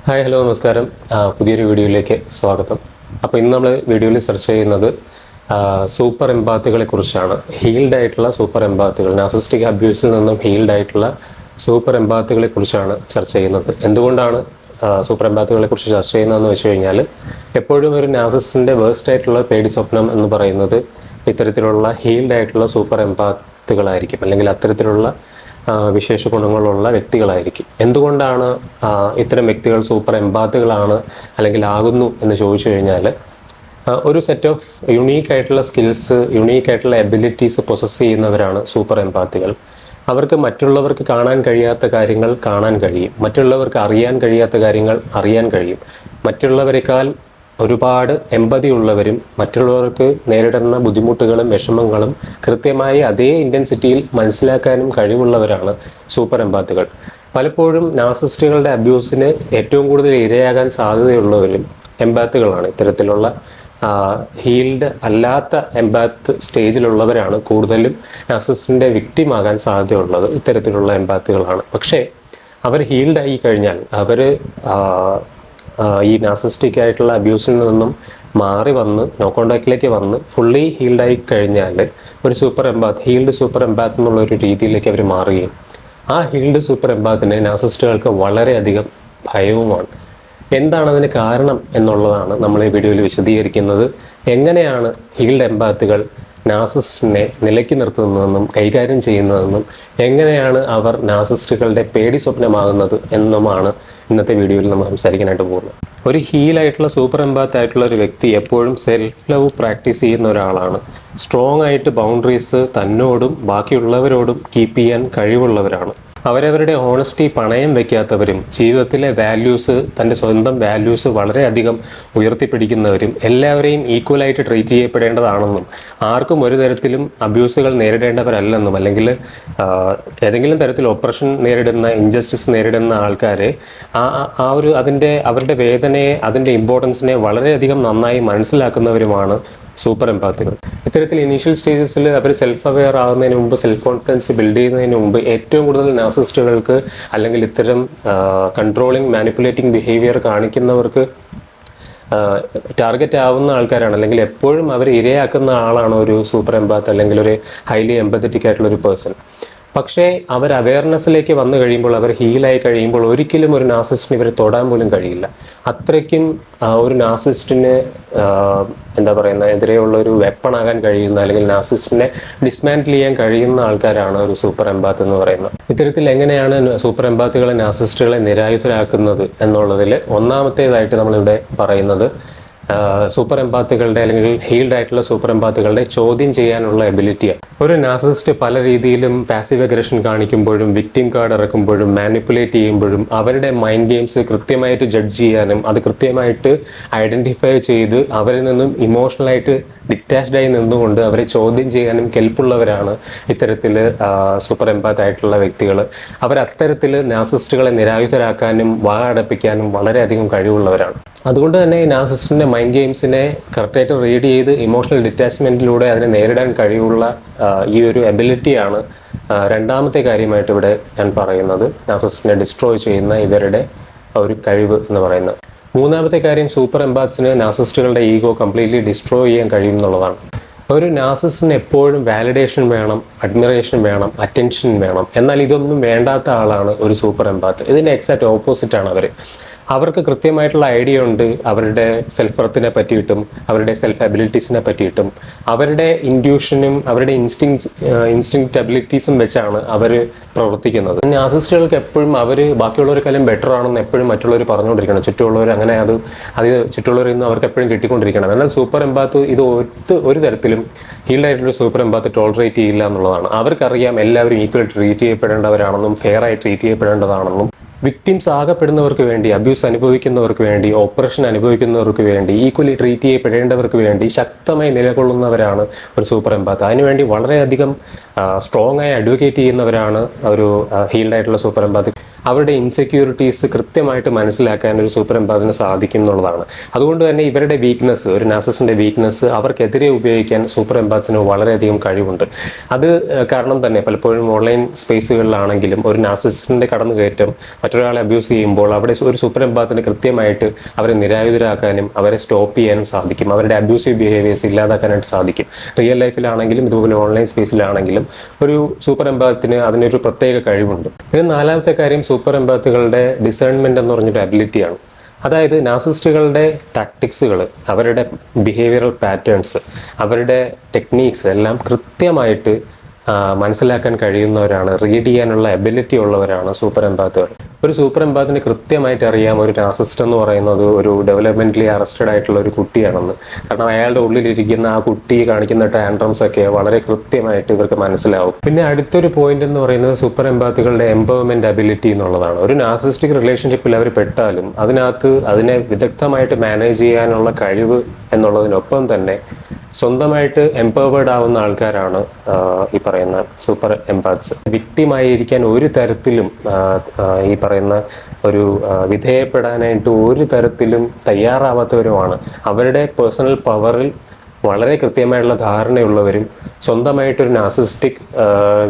Hi hello നമസ്കാരം. പുതിയൊരു വീഡിയോയിലേക്ക് സ്വാഗതം. അപ്പോൾ ഇന്ന് നമ്മൾ വീഡിയോയിൽ സെർച്ച് ചെയ്യുന്നത് സൂപ്പർ എംപാത്തുകളെ കുറിച്ചാണ്. ഹീൽഡ് ആയിട്ടുള്ള സൂപ്പർ എംപാത്തുകൾ, നാർസിസ്റ്റിക് അബ്യൂസിൽ നിന്നും ഹീൽഡ് ആയിട്ടുള്ള സൂപ്പർ എംപാത്തുകളെ കുറിച്ചാണ് ചർച്ച ചെയ്യുന്നത്. എന്തുകൊണ്ടാണ് സൂപ്പർ എംപാത്തുകളെ കുറിച്ച് ചർച്ച ചെയ്യുന്നതെന്ന് വെച്ച് കഴിഞ്ഞാൽ, എപ്പോഴും ഒരു നാർസിസ്റ്റിൻ്റെ വേഴ്സ്റ്റ് ആയിട്ടുള്ള പേടി സ്വപ്നം എന്ന് പറയുന്നത് ഇത്തരത്തിലുള്ള ഹീൽഡ് ആയിട്ടുള്ള സൂപ്പർ എംപാത്തുകളായിരിക്കും, അല്ലെങ്കിൽ അത്തരത്തിലുള്ള വിശേഷ ഗുണങ്ങളുള്ള വ്യക്തികളായിരിക്കും. എന്തുകൊണ്ടാണ് ഇത്തരം വ്യക്തികൾ സൂപ്പർ എംപാത്തുകളാണ് അല്ലെങ്കിൽ ആകുന്നു എന്ന് ചോദിച്ചു കഴിഞ്ഞാൽ, ഒരു സെറ്റ് ഓഫ് യുണീക്ക് ആയിട്ടുള്ള സ്കിൽസ്, യുണീക്ക് ആയിട്ടുള്ള എബിലിറ്റീസ് പൊസസ് ചെയ്യുന്നവരാണ് സൂപ്പർ എംപാത്തുകൾ. അവർക്ക് മറ്റുള്ളവർക്ക് കാണാൻ കഴിയാത്ത കാര്യങ്ങൾ കാണാൻ കഴിയും, മറ്റുള്ളവർക്ക് അറിയാൻ കഴിയാത്ത കാര്യങ്ങൾ അറിയാൻ കഴിയും. മറ്റുള്ളവരെക്കാൾ ഒരുപാട് എമ്പതി ഉള്ളവരും മറ്റുള്ളവർക്ക് നേരിടുന്ന ബുദ്ധിമുട്ടുകളും വിഷമങ്ങളും കൃത്യമായി അതേ ഇൻറ്റൻസിറ്റിയിൽ മനസ്സിലാക്കാനും കഴിവുള്ളവരാണ് സൂപ്പർ എംപാത്തുകൾ. പലപ്പോഴും നാർസിസ്റ്റുകളുടെ അബ്യൂസിന് ഏറ്റവും കൂടുതൽ ഇരയാകാൻ സാധ്യതയുള്ളവരും എംപാത്തുകളാണ്. ഇത്തരത്തിലുള്ള ഹീൽഡ് അല്ലാത്ത എംപാത്ത് സ്റ്റേജിലുള്ളവരാണ് കൂടുതലും നാർസിസ്റ്റിൻ്റെ വിക്ടിമാകാൻ സാധ്യതയുള്ളത്. ഇത്തരത്തിലുള്ള എംപാത്തുകളാണ്. പക്ഷേ അവർ ഹീൽഡായി കഴിഞ്ഞാൽ, അവർ ഈ നാർസിസ്റ്റിക് ആയിട്ടുള്ള അബ്യൂസിൽ നിന്നും മാറി വന്ന് നോ കോണ്ടാക്റ്റിലേക്ക് വന്ന് ഫുള്ളി ഹീൽഡായി കഴിഞ്ഞാൽ ഒരു സൂപ്പർ എംപാത്ത്, ഹീൽഡ് സൂപ്പർ എംപാത്ത് എന്നുള്ളൊരു രീതിയിലേക്ക് അവർ മാറുകയും ആ ഹീൽഡ് സൂപ്പർ എംപാത്തിനെ നാർസിസ്റ്റുകൾക്ക് വളരെയധികം ഭയവുമാണ്. എന്താണ് അതിന് കാരണം എന്നുള്ളതാണ് നമ്മൾ ഈ വീഡിയോയിൽ വിശദീകരിക്കുന്നത്. എങ്ങനെയാണ് ഹീൽഡ് എംപാത്തുകൾ നാർസിസ്റ്റിനെ നിലയ്ക്ക് നിർത്തുന്നതെന്നും കൈകാര്യം ചെയ്യുന്നതെന്നും എങ്ങനെയാണ് അവർ നാർസിസ്റ്റുകളുടെ പേടി സ്വപ്നമാകുന്നത് എന്നുമാണ് ഇന്നത്തെ വീഡിയോയിൽ നമ്മൾ സംസാരിക്കാനായിട്ട് പോകുന്നത്. ഒരു ഹീലായിട്ടുള്ള സൂപ്പർ എംപാത്ത് ആയിട്ടുള്ള ഒരു വ്യക്തി എപ്പോഴും സെൽഫ് ലവ് പ്രാക്ടീസ് ചെയ്യുന്ന ഒരാളാണ്. സ്ട്രോങ് ആയിട്ട് ബൗണ്ടറീസ് തന്നോടും ബാക്കിയുള്ളവരോടും കീപ്പ് ചെയ്യാൻ കഴിവുള്ളവരാണ്. അവരവരുടെ ഓണസ്റ്റി പണയം വയ്ക്കാത്തവരും ജീവിതത്തിലെ വാല്യൂസ്, തൻ്റെ സ്വന്തം വാല്യൂസ് വളരെയധികം ഉയർത്തിപ്പിടിക്കുന്നവരും എല്ലാവരെയും ഈക്വലായിട്ട് ട്രീറ്റ് ചെയ്യപ്പെടേണ്ടതാണെന്നും ആർക്കും ഒരു തരത്തിലും അബ്യൂസുകൾ നേരിടേണ്ടവരല്ലെന്നും, അല്ലെങ്കിൽ ഏതെങ്കിലും തരത്തിൽ ഓപ്പറേഷൻ നേരിടുന്ന, ഇൻജസ്റ്റിസ് നേരിടുന്ന ആൾക്കാരെ അവരുടെ വേദനയെ, അതിൻ്റെ ഇമ്പോർട്ടൻസിനെ വളരെയധികം നന്നായി മനസ്സിലാക്കുന്നവരുമാണ് സൂപ്പർ എംപാത്തുകൾ. ഇത്തരത്തിൽ ഇനീഷ്യൽ സ്റ്റേജസിൽ അവർ സെൽഫ് അവെയർ ആകുന്നതിന് മുമ്പ്, സെൽഫ് കോൺഫിഡൻസ് ബിൽഡ് ചെയ്യുന്നതിന് മുമ്പ് ഏറ്റവും കൂടുതൽ നാർസിസ്റ്റുകൾക്ക് അല്ലെങ്കിൽ ഇത്തരം കൺട്രോളിങ്, മാനിപ്പുലേറ്റിംഗ് ബിഹേവിയർ കാണിക്കുന്നവർക്ക് ടാർഗറ്റ് ആവുന്ന ആൾക്കാരാണ്, അല്ലെങ്കിൽ എപ്പോഴും അവർ ഇരയാക്കുന്ന ആളാണ് ഒരു സൂപ്പർ എംപാത്ത് അല്ലെങ്കിൽ ഒരു ഹൈലി എംപത്തറ്റിക് ആയിട്ടുള്ള ഒരു പേഴ്സൺ. പക്ഷേ അവർ അവെയർനെസ്സിലേക്ക് വന്നു കഴിയുമ്പോൾ, അവർ ഹീലായി കഴിയുമ്പോൾ ഒരിക്കലും ഒരു നാർസിസ്റ്റിന് ഇവരെ തൊടാൻ പോലും കഴിയില്ല. അത്രയ്ക്കും ഒരു നാർസിസ്റ്റിന് എതിരെയുള്ള ഒരു വെപ്പണാകാൻ കഴിയുന്ന, അല്ലെങ്കിൽ നാർസിസ്റ്റിനെ ഡിസ്മാൻറ്റിൽ ചെയ്യാൻ കഴിയുന്ന ആൾക്കാരാണ് ഒരു സൂപ്പർ എംപാത്ത് എന്ന് പറയുന്നത്. ഇത്തരത്തിൽ എങ്ങനെയാണ് സൂപ്പർ എംപാത്തുകളെ, നാർസിസ്റ്റുകളെ നിരായുധരാക്കുന്നത് എന്നുള്ളതിൽ ഒന്നാമത്തേതായിട്ട് നമ്മളിവിടെ പറയുന്നത് സൂപ്പർ എംപാത്തുകളുടെ അല്ലെങ്കിൽ ഹീൽഡ് ആയിട്ടുള്ള സൂപ്പർ എംപാത്തുകളുടെ ചോദ്യം ചെയ്യാനുള്ള എബിലിറ്റിയാണ്. ഒരു നാർസിസ്റ്റ് പല രീതിയിലും പാസീവ് അഗ്രഷൻ കാണിക്കുമ്പോഴും, വിക്ടിം കാർഡ് ഇറക്കുമ്പോഴും, മാനിപ്പുലേറ്റ് ചെയ്യുമ്പോഴും അവരുടെ മൈൻഡ് ഗെയിംസ് കൃത്യമായിട്ട് ജഡ്ജ് ചെയ്യാനും അത് കൃത്യമായിട്ട് ഐഡൻറ്റിഫൈ ചെയ്ത് അവരിൽ നിന്നും ഇമോഷണലായിട്ട് ഡിറ്റാച്ച്ഡായി നിന്നുകൊണ്ട് അവരെ ചോദ്യം ചെയ്യാനും കെൽപ്പുള്ളവരാണ് ഇത്തരത്തിൽ സൂപ്പർ എംപാത്ത് ആയിട്ടുള്ള വ്യക്തികൾ. അത്തരത്തിൽ നാർസിസ്റ്റുകളെ നിരായുധരാക്കാനും വാ അടപ്പിക്കാനും വളരെയധികം കഴിവുള്ളവരാണ്. അതുകൊണ്ട് തന്നെ ഈ നാർസിസ്റ്റിൻ്റെ മൈൻഡ് ഗെയിംസിനെ കറക്റ്റായിട്ട് റീഡ് ചെയ്ത് ഇമോഷണൽ ഡിറ്റാച്ച്മെൻറ്റിലൂടെ അതിനെ നേരിടാൻ കഴിവുള്ള ഈ ഒരു എബിലിറ്റിയാണ് രണ്ടാമത്തെ കാര്യമായിട്ട് ഇവിടെ ഞാൻ പറയുന്നത്, നാർസിസ്റ്റിനെ ഡിസ്ട്രോയ് ചെയ്യുന്ന ഇവരുടെ ഒരു കഴിവ് എന്ന് പറയുന്നത്. മൂന്നാമത്തെ കാര്യം, സൂപ്പർ എംപാത്സിന് നാർസിസ്റ്റുകളുടെ ഈഗോ കംപ്ലീറ്റ്ലി ഡിസ്ട്രോയ് ചെയ്യാൻ കഴിയും എന്നുള്ളതാണ്. ഒരു നാർസിസ്റ്റിന് എപ്പോഴും വാലിഡേഷൻ വേണം, അഡ്മിറേഷൻ വേണം, അറ്റൻഷൻ വേണം. എന്നാൽ ഇതൊന്നും വേണ്ടാത്ത ആളാണ് ഒരു സൂപ്പർ എംപാത്ത്. ഇതിൻ്റെ എക്സാക്റ്റ് ഓപ്പോസിറ്റാണ് അവർ. അവർക്ക് കൃത്യമായിട്ടുള്ള ഐഡിയ ഉണ്ട് അവരുടെ സെൽഫ് വർത്തിനെ പറ്റിയിട്ടും അവരുടെ സെൽഫ് എബിലിറ്റീസിനെ പറ്റിയിട്ടും. അവരുടെ ഇൻഡ്യൂഷനും അവരുടെ ഇൻസ്റ്റിങ്ക്റ്റ് എബിലിറ്റീസും വെച്ചാണ് അവർ പ്രവർത്തിക്കുന്നത്. നാർസിസ്റ്റുകൾക്ക് എപ്പോഴും അവർ ബാക്കിയുള്ളവരെക്കാളും ബെറ്റർ ആണെന്ന് എപ്പോഴും മറ്റുള്ളവർ പറഞ്ഞുകൊണ്ടിരിക്കണം. ചുറ്റുമുള്ളവർ അങ്ങനെ അത് ചുറ്റുമുള്ളവരിൽ നിന്ന് അവർക്ക് എപ്പോഴും കിട്ടിക്കൊണ്ടിരിക്കണം. എന്നാൽ സൂപ്പർ എംപാത്ത് ഇത് ഒരു തരത്തിലും ഹീൽഡ് ആയിട്ടുള്ള സൂപ്പർ എംപാത്ത് ടോളറേറ്റ് ചെയ്യില്ല എന്നുള്ളതാണ്. അവർക്കറിയാം എല്ലാവരും ഈക്വൽ ട്രീറ്റ് ചെയ്യപ്പെടേണ്ടവരാണെന്നും ഫെയർ ആയി ട്രീറ്റ് ചെയ്യപ്പെടേണ്ടതാണെന്നും. വിക്ടിംസ് ആകപ്പെടുന്നവർക്ക് വേണ്ടി, അബ്യൂസ് അനുഭവിക്കുന്നവർക്ക് വേണ്ടി, ഓപ്പറേഷൻ അനുഭവിക്കുന്നവർക്ക് വേണ്ടി, ഈക്വലി ട്രീറ്റ് ചെയ്യപ്പെടേണ്ടവർക്ക് വേണ്ടി ശക്തമായി നിലകൊള്ളുന്നവരാണ് ഒരു സൂപ്പർ എംപാത്ത്. അതിനുവേണ്ടി വളരെയധികം സ്ട്രോങ് ആയി അഡ്വക്കേറ്റ് ചെയ്യുന്നവരാണ് ഒരു ഹീൽഡ് ആയിട്ടുള്ള സൂപ്പർ എംപാത്തി. അവരുടെ ഇൻസെക്യൂരിറ്റീസ് കൃത്യമായിട്ട് മനസ്സിലാക്കാൻ ഒരു സൂപ്പർ എംപാത്തിന് സാധിക്കും എന്നുള്ളതാണ്. അതുകൊണ്ട് തന്നെ ഇവരുടെ വീക്ക്നെസ്, ഒരു നാർസിസിൻ്റെ വീക്ക്നെസ് അവർക്കെതിരെ ഉപയോഗിക്കാൻ സൂപ്പർ എംപാത്തിന് വളരെയധികം കഴിവുണ്ട്. അത് കാരണം തന്നെ പലപ്പോഴും ഓൺലൈൻ സ്പേസുകളിലാണെങ്കിലും ഒരു നാർസിസിൻ്റെ കടന്നുകയറ്റം മറ്റൊരാളെ അബ്യൂസ് ചെയ്യുമ്പോൾ അവിടെ ഒരു സൂപ്പർ എംപാത്തിന് കൃത്യമായിട്ട് അവരെ നിരായുധരാക്കാനും അവരെ സ്റ്റോപ്പ് ചെയ്യാനും സാധിക്കും. അവരുടെ അബ്യൂസീവ് ബിഹേവിയേഴ്സ് ഇല്ലാതാക്കാനായിട്ട് സാധിക്കും. റിയൽ ലൈഫിലാണെങ്കിലും ഇതുപോലെ ഓൺലൈൻ സ്പേസിലാണെങ്കിലും ഒരു സൂപ്പർ എംപാത്തിന് അതിനൊരു പ്രത്യേക കഴിവുണ്ട്. പിന്നെ നാലാമത്തെ കാര്യം സൂപ്പർ എംപാത്തുകളുടെ ഡിസേൺമെൻറ്റ് എന്ന് പറഞ്ഞൊരു അബിലിറ്റിയാണ്. അതായത് നാർസിസ്റ്റുകളുടെ ടാക്ടിക്സുകൾ, അവരുടെ ബിഹേവിയറൽ പാറ്റേൺസ്, അവരുടെ ടെക്നീക്സ് എല്ലാം കൃത്യമായിട്ട് മനസ്സിലാക്കാൻ കഴിയുന്നവരാണ്, റീഡ് ചെയ്യാനുള്ള എബിലിറ്റി ഉള്ളവരാണ് സൂപ്പർ എംപാത്തുകൾ. ഒരു സൂപ്പർ എംപാത്തിന് കൃത്യമായിട്ട് അറിയാം ഒരു നാർസിസ്റ്റ് എന്ന് പറയുന്നത് ഒരു ഡെവലപ്മെൻ്റലി അറസ്റ്റഡ് ആയിട്ടുള്ള ഒരു കുട്ടിയാണെന്ന്. കാരണം അയാളുടെ ഉള്ളിലിരിക്കുന്ന ആ കുട്ടി കാണിക്കുന്ന ടാൻഡ്രംസ് ഒക്കെ വളരെ കൃത്യമായിട്ട് ഇവർക്ക് മനസ്സിലാവും. പിന്നെ അടുത്തൊരു പോയിന്റ് എന്ന് പറയുന്നത് സൂപ്പർ എംപാത്തുകളുടെ എംപവർമെൻറ്റ് അബിലിറ്റി എന്നുള്ളതാണ്. ഒരു നാർസിസ്റ്റിക് റിലേഷൻഷിപ്പിൽ അവർ പെട്ടാലും അതിനകത്ത് അതിനെ വിദഗ്ധമായിട്ട് മാനേജ് ചെയ്യാനുള്ള കഴിവ് എന്നുള്ളതിനൊപ്പം തന്നെ സ്വന്തമായിട്ട് എംപവേർഡ് ആവുന്ന ആൾക്കാരാണ് ഈ പറയുന്ന സൂപ്പർ എംപാത്സ്. വിക്ടിമായിരിക്കാൻ ഒരു തരത്തിലും ഈ പറയുന്ന ഒരു വിധേയപ്പെടാനായിട്ട് ഒരു തരത്തിലും തയ്യാറാവാത്തവരുമാണ്. അവരുടെ പേഴ്സണൽ പവറിൽ വളരെ കൃത്യമായിട്ടുള്ള ധാരണയുള്ളവരും സ്വന്തമായിട്ടൊരു നാർസിസ്റ്റിക്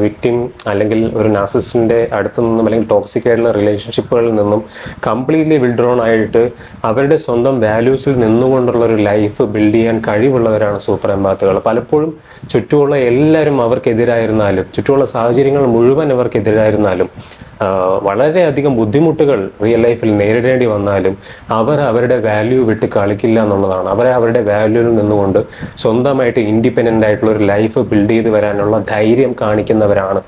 വിക്ടിം അല്ലെങ്കിൽ ഒരു നാർസിസ്റ്റിൻ്റെ അടുത്തു നിന്നും അല്ലെങ്കിൽ ടോക്സിക് ആയിട്ടുള്ള റിലേഷൻഷിപ്പുകളിൽ നിന്നും കംപ്ലീറ്റ്ലി വിഡ്രോൺ ആയിട്ട് അവരുടെ സ്വന്തം വാല്യൂസിൽ നിന്നുകൊണ്ടുള്ള ഒരു ലൈഫ് ബിൽഡ് ചെയ്യാൻ കഴിവുള്ളവരാണ് സൂപ്പർ എംപാത്തുകൾ. പലപ്പോഴും ചുറ്റുമുള്ള എല്ലാവരും അവർക്കെതിരായിരുന്നാലും ചുറ്റുമുള്ള സാഹചര്യങ്ങൾ മുഴുവൻ അവർക്കെതിരായിരുന്നാലും വളരെയധികം ബുദ്ധിമുട്ടുകൾ റിയൽ ലൈഫിൽ നേരിടേണ്ടി വന്നാലും അവരുടെ വാല്യൂ വിട്ട് കളിക്കില്ല എന്നുള്ളതാണ്. അവരുടെ വാല്യൂവിൽ നിന്നുകൊണ്ട് സ്വന്തമായിട്ട് ഇൻഡിപെൻഡൻ്റ് ആയിട്ടുള്ള ഒരു ലൈഫ് ബിൽഡ് ചെയ്ത് വരാനുള്ള ധൈര്യം കാണിക്കുന്നവരാണ്.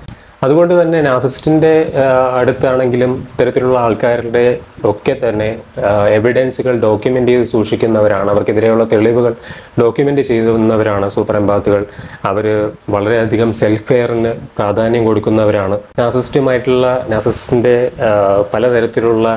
അതുകൊണ്ട് തന്നെ നാർസിസ്റ്റിൻ്റെ അടുത്താണെങ്കിലും ഇത്തരത്തിലുള്ള ആൾക്കാരുടെ ഒക്കെ തന്നെ എവിഡൻസുകൾ ഡോക്യുമെൻ്റ് ചെയ്ത് സൂക്ഷിക്കുന്നവരാണ്. അവർക്കെതിരെയുള്ള തെളിവുകൾ ഡോക്യുമെൻ്റ് ചെയ്യുന്നവരാണ് സൂപ്പർ എംപാത്തുകൾ. അവർ വളരെയധികം സെൽഫ് കെയറിന് പ്രാധാന്യം കൊടുക്കുന്നവരാണ്. നാർസിസ്റ്റിൻ്റെ പലതരത്തിലുള്ള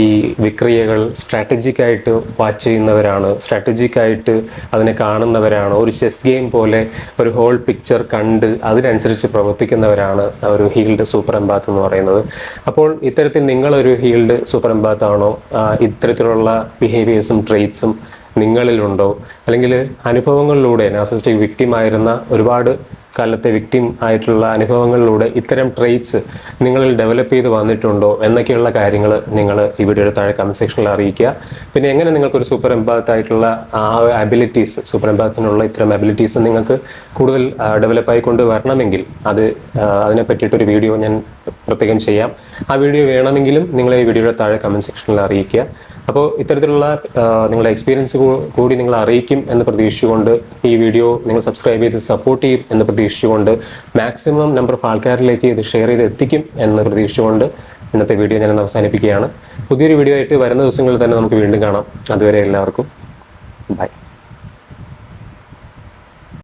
ഈ വിക്രിയകൾ സ്ട്രാറ്റജിക്കായിട്ട് വാച്ച് ചെയ്യുന്നവരാണ്, സ്ട്രാറ്റജിക്കായിട്ട് അതിനെ കാണുന്നവരാണ്. ഒരു ചെസ് ഗെയിം പോലെ ഒരു ഹോൾ പിക്ചർ കണ്ട് അതിനനുസരിച്ച് പ്രവർത്തിക്കുന്നവരാണ് ഒരു ഹീൽഡ് സൂപ്പർ എംപാത്ത് എന്ന് പറയുന്നത്. അപ്പോൾ ഇത്തരത്തിൽ നിങ്ങളൊരു ഹീൽഡ് സൂപ്പർ എംപാത്ത് ആണോ? ഇത്തരത്തിലുള്ള ബിഹേവിയേഴ്സും ട്രെയ്റ്റ്സും നിങ്ങളിലുണ്ടോ? അല്ലെങ്കിൽ അനുഭവങ്ങളിലൂടെ നാർസിസ്റ്റിക് വിക്ടിം ആയിരുന്ന ഒരുപാട് കാലത്തെ വിക്ടിം ആയിട്ടുള്ള അനുഭവങ്ങളിലൂടെ ഇത്തരം ട്രെയ്റ്റ്സ് നിങ്ങളിൽ ഡെവലപ്പ് ചെയ്ത് വന്നിട്ടുണ്ടോ എന്നൊക്കെയുള്ള കാര്യങ്ങൾ നിങ്ങൾ ഈ വീഡിയോയുടെ താഴെ കമൻറ്റ് സെക്ഷനിൽ അറിയിക്കുക. പിന്നെ എങ്ങനെ നിങ്ങൾക്കൊരു സൂപ്പർ എംപാത്ത് ആയിട്ടുള്ള ആ അബിലിറ്റീസ്, സൂപ്പർ എംപാത്തിനുള്ള ഇത്തരം അബിലിറ്റീസ് നിങ്ങൾക്ക് കൂടുതൽ ഡെവലപ്പ് ആയിക്കൊണ്ട് വരണമെങ്കിൽ അതിനെ പറ്റിയിട്ടൊരു വീഡിയോ ഞാൻ പ്രത്യേകം ചെയ്യാം. ആ വീഡിയോ വേണമെങ്കിലും നിങ്ങൾ ഈ വീഡിയോയുടെ താഴെ കമൻറ്റ് സെക്ഷനിൽ അറിയിക്കുക. അപ്പോൾ ഇത്തരത്തിലുള്ള നിങ്ങളുടെ എക്സ്പീരിയൻസ് കൂടി നിങ്ങൾ അറിയിക്കും എന്ന് പ്രതീക്ഷിച്ചുകൊണ്ട് ഈ വീഡിയോ നിങ്ങൾ സബ്സ്ക്രൈബ് ചെയ്ത് സപ്പോർട്ട് ചെയ്യും എന്ന് പ്രതീക്ഷിച്ചുകൊണ്ട് മാക്സിമം നമ്പർ ഓഫ് ആൾക്കാരിലേക്ക് ഇത് ഷെയർ ചെയ്ത് എത്തിക്കും എന്ന് പ്രതീക്ഷിച്ചുകൊണ്ട് ഇന്നത്തെ വീഡിയോ ഞാൻ അവസാനിപ്പിക്കുകയാണ്. പുതിയൊരു വീഡിയോ ആയിട്ട് വരുന്ന ദിവസങ്ങളിൽ തന്നെ നമുക്ക് വീണ്ടും കാണാം. അതുവരെ എല്ലാവർക്കും ബൈ.